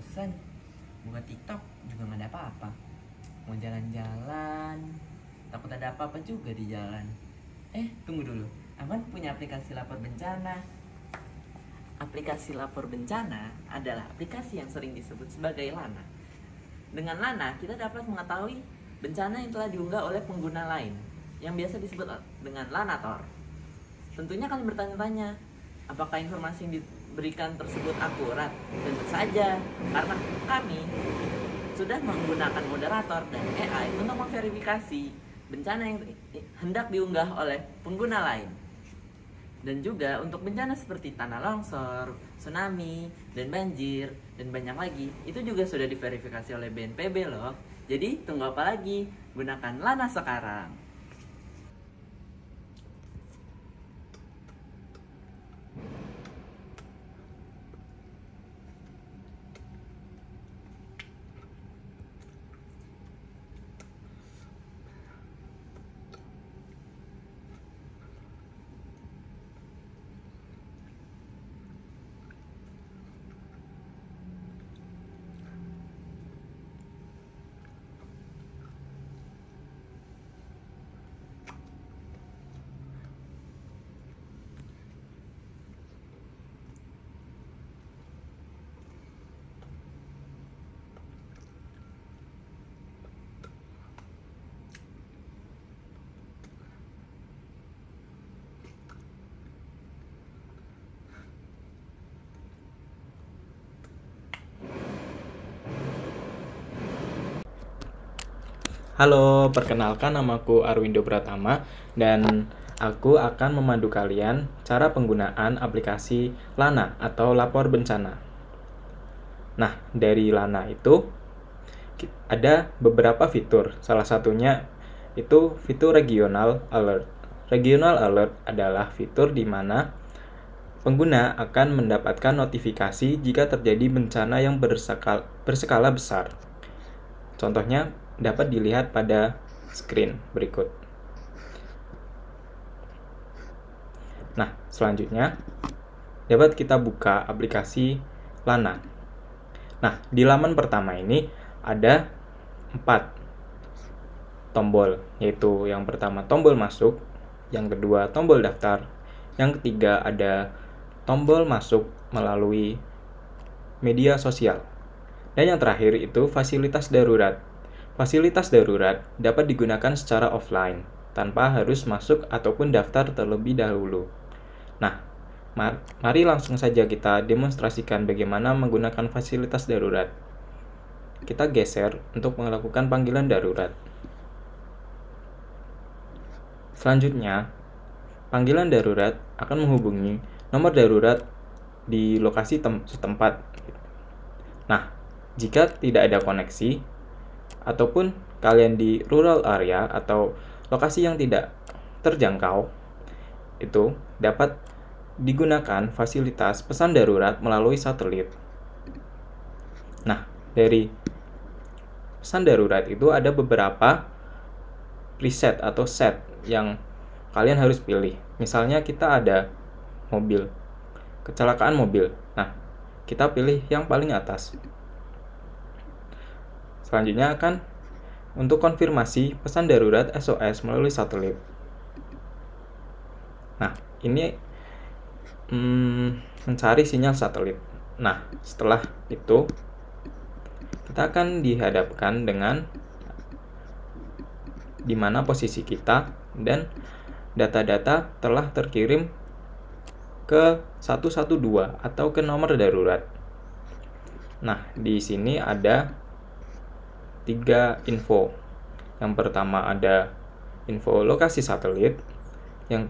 bosen. Buka TikTok juga nggak ada apa-apa. Mau jalan-jalan, takut ada apa-apa juga di jalan. Tunggu dulu. Aman punya aplikasi lapor bencana. Aplikasi lapor bencana adalah aplikasi yang sering disebut sebagai Lana. Dengan Lana, kita dapat mengetahui bencana yang telah diunggah oleh pengguna lain, yang biasa disebut dengan Lanator. Tentunya kalian bertanya-tanya, apakah informasi yang diberikan tersebut akurat? Tentu saja, karena kami sudah menggunakan moderator dan AI untuk memverifikasi bencana yang hendak diunggah oleh pengguna lain. Dan juga untuk bencana seperti tanah longsor, tsunami, dan banjir, dan banyak lagi, itu juga sudah diverifikasi oleh BNPB loh. Jadi tunggu apa lagi? Gunakan Lana sekarang. Halo, perkenalkan namaku Arwindo Pratama dan aku akan memandu kalian cara penggunaan aplikasi Lana atau lapor bencana. Nah, dari Lana itu ada beberapa fitur. Salah satunya itu fitur Regional Alert. Regional Alert adalah fitur di mana pengguna akan mendapatkan notifikasi jika terjadi bencana yang berskala besar. Contohnya dapat dilihat pada screen berikut. Nah, selanjutnya dapat kita buka aplikasi Lana. Nah, di laman pertama ini ada 4 tombol, yaitu yang pertama tombol masuk, yang kedua tombol daftar, yang ketiga ada tombol masuk melalui media sosial, dan yang terakhir itu fasilitas darurat. Fasilitas darurat dapat digunakan secara offline, tanpa harus masuk ataupun daftar terlebih dahulu. Nah, mari langsung saja kita demonstrasikan bagaimana menggunakan fasilitas darurat. Kita geser untuk melakukan panggilan darurat. Selanjutnya, panggilan darurat akan menghubungi nomor darurat di lokasi setempat. Nah, jika tidak ada koneksi, ataupun kalian di rural area atau lokasi yang tidak terjangkau, itu dapat digunakan fasilitas pesan darurat melalui satelit. Nah, dari pesan darurat itu ada beberapa preset atau set yang kalian harus pilih. Misalnya kita ada kecelakaan mobil. Nah, kita pilih yang paling atas. Selanjutnya akan untuk konfirmasi pesan darurat SOS melalui satelit. Nah, ini mencari sinyal satelit. Nah, setelah itu kita akan dihadapkan dengan di mana posisi kita dan data-data telah terkirim ke 112 atau ke nomor darurat. Nah, di sini ada 3 info. Yang pertama ada info lokasi satelit, yang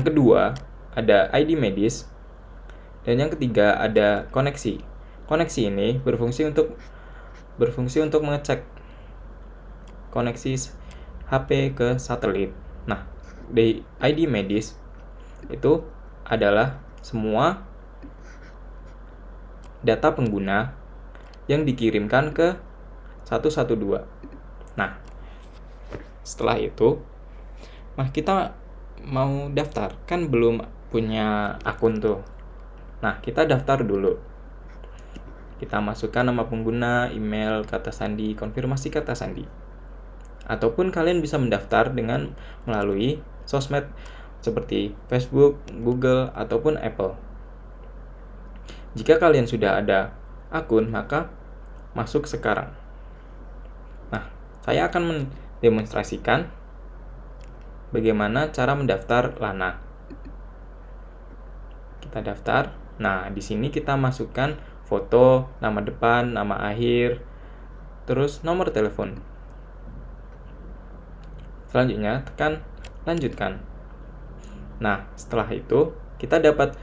kedua ada ID medis, dan yang ketiga ada koneksi. Koneksi ini berfungsi untuk mengecek koneksi HP ke satelit. Nah, di ID medis itu adalah semua data pengguna yang dikirimkan ke 112. Nah, setelah itu, kita mau daftar, kan belum punya akun tuh. Nah, kita daftar dulu. Kita masukkan nama pengguna, email, kata sandi, konfirmasi kata sandi. Ataupun kalian bisa mendaftar dengan melalui sosmed seperti Facebook, Google, ataupun Apple. Jika kalian sudah ada akun, maka masuk sekarang. Nah, saya akan mendemonstrasikan bagaimana cara mendaftar Lana. Kita daftar. Nah, di sini kita masukkan foto, nama depan, nama akhir, terus nomor telepon. Selanjutnya, tekan lanjutkan. Nah, setelah itu, kita dapat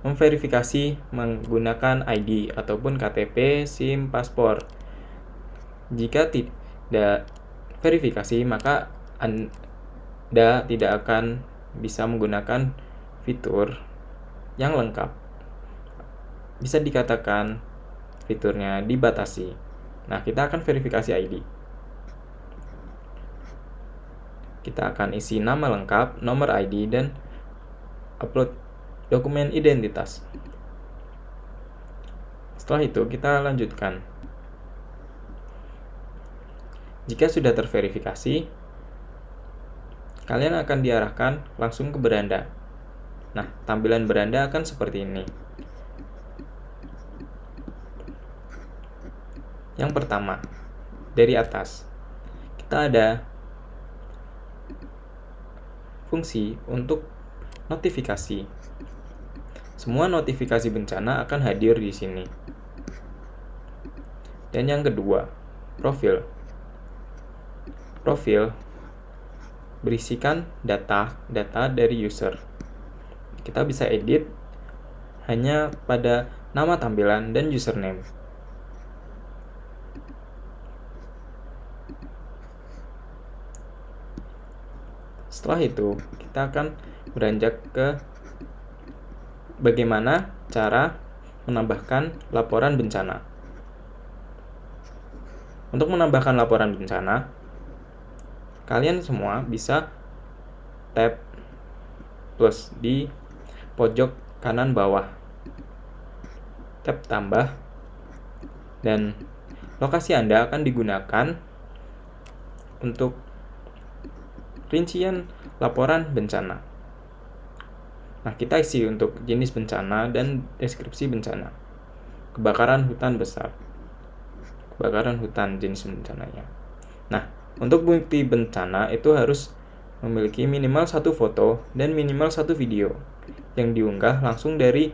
memverifikasi menggunakan ID ataupun KTP, SIM, paspor. Jika tidak verifikasi, maka Anda tidak akan bisa menggunakan fitur yang lengkap. Bisa dikatakan fiturnya dibatasi. Nah, kita akan verifikasi ID. Kita akan isi nama lengkap, nomor ID, dan upload dokumen identitas. Setelah itu, kita lanjutkan. Jika sudah terverifikasi, kalian akan diarahkan langsung ke beranda. Nah, tampilan beranda akan seperti ini. Yang pertama, dari atas, kita ada fungsi untuk notifikasi. Semua notifikasi bencana akan hadir di sini. Dan yang kedua, profil. Profil berisikan data dari user. Kita bisa edit hanya pada nama tampilan dan username. Setelah itu, kita akan beranjak ke bagaimana cara menambahkan laporan bencana. Untuk menambahkan laporan bencana, kalian semua bisa tap plus di pojok kanan bawah. Tap tambah, dan lokasi Anda akan digunakan untuk rincian laporan bencana. Nah, kita isi untuk jenis bencana dan deskripsi bencana. Kebakaran hutan besar. Kebakaran hutan jenis bencananya. Nah, untuk bukti bencana itu harus memiliki minimal 1 foto dan minimal 1 video yang diunggah langsung dari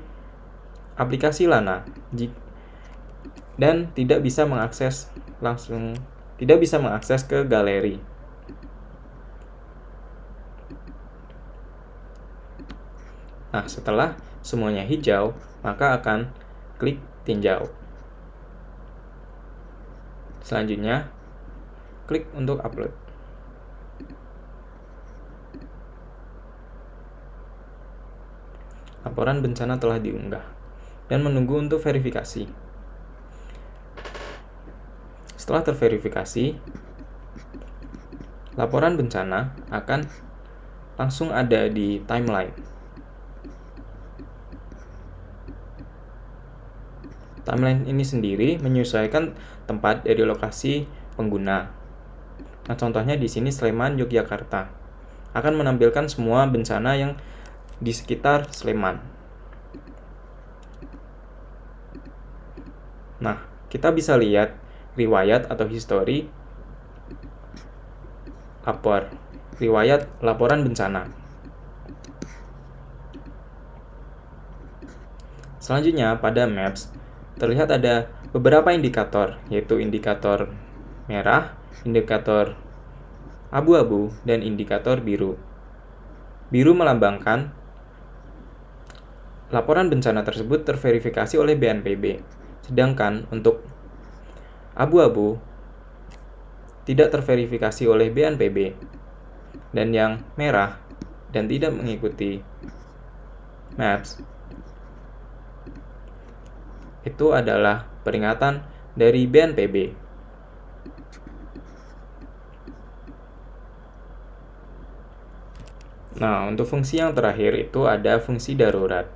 aplikasi Lana dan tidak bisa mengakses ke galeri. Nah, setelah semuanya hijau, maka akan klik tinjau. Selanjutnya, klik untuk upload. Laporan bencana telah diunggah dan menunggu untuk verifikasi. Setelah terverifikasi, laporan bencana akan langsung ada di timeline. Timeline ini sendiri menyesuaikan tempat dari lokasi pengguna. Nah, contohnya di sini Sleman, Yogyakarta. Akan menampilkan semua bencana yang di sekitar Sleman. Nah, kita bisa lihat riwayat atau history riwayat laporan bencana. Selanjutnya, pada Maps terlihat ada beberapa indikator, yaitu indikator merah, indikator abu-abu, dan indikator biru. Biru melambangkan laporan bencana tersebut terverifikasi oleh BNPB, sedangkan untuk abu-abu tidak terverifikasi oleh BNPB, dan yang merah dan tidak mengikuti Maps itu adalah peringatan dari BNPB. Nah, untuk fungsi yang terakhir itu ada fungsi darurat.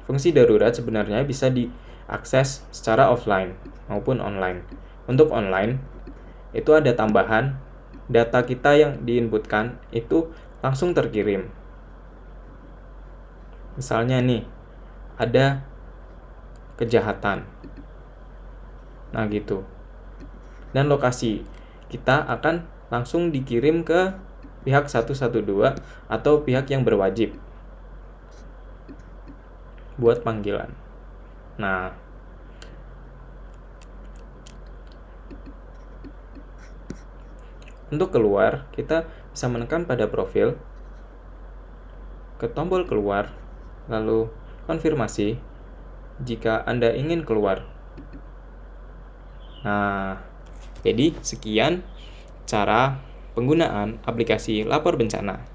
Fungsi darurat sebenarnya bisa akses secara offline maupun online. Untuk online, itu ada tambahan data kita yang diinputkan itu langsung terkirim. Misalnya nih, ada kejahatan. Nah gitu. Dan lokasi kita akan langsung dikirim ke pihak 112 atau pihak yang berwajib buat panggilan. Nah, untuk keluar, kita bisa menekan pada profil, ke tombol keluar, lalu konfirmasi jika Anda ingin keluar. Nah, jadi sekian cara penggunaan aplikasi lapor bencana.